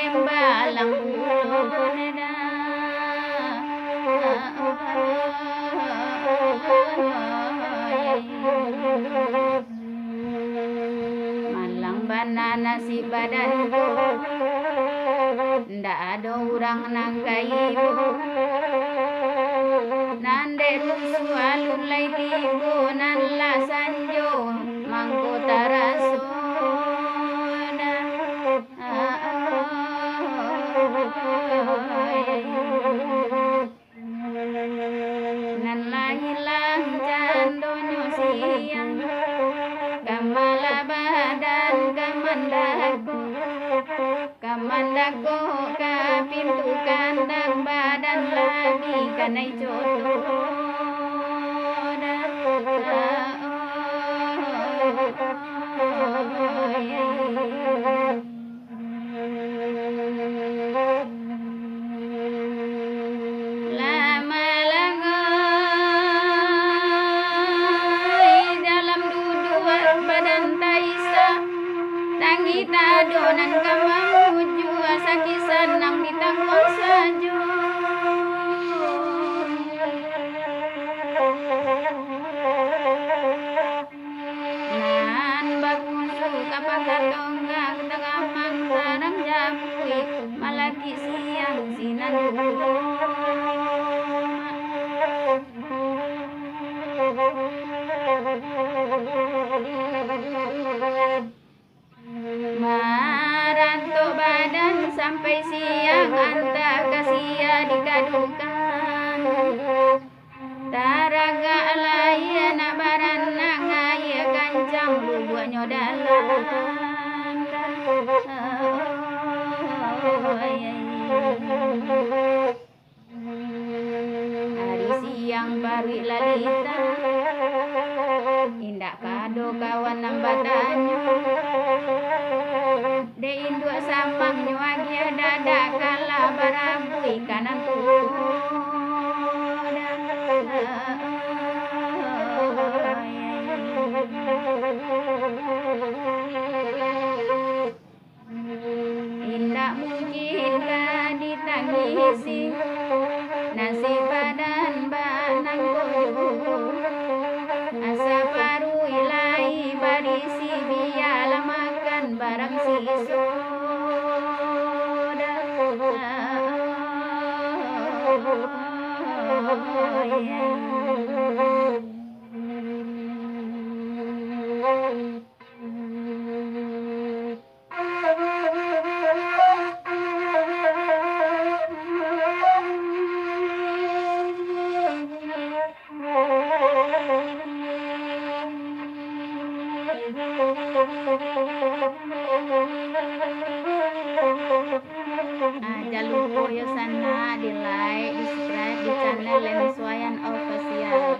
tembalang ulun da malang banana si badanku ndak ada orang nangkaibu nande rusu alun lai tibu nan la sanjo mangko tarasona nan la hilang candonyo siang kamala badan kamandako ka pintu kandang badan lagi kanai jodoh lama langai dalam duduan badan taisa tangita donan kamamuju asaki senang ditanggung saja nan bakunsu kapakar tonggak tengamang sarang japui malaki siang sinan maranto badan sampai siang anta kasia dikadukan taraga alaya na barana ngaya kancang bubuanyo dalam hari siang pari lalita indak kado kawan nambatanyo de indua samang nyuagia dada kala barabui kanan indak mungkin ditangisi nasib badan banang koyo asa paru ilai barisi biala makan barang siso jangan lupa ya sana di like, di subscribe di channel Leni Swayan Official.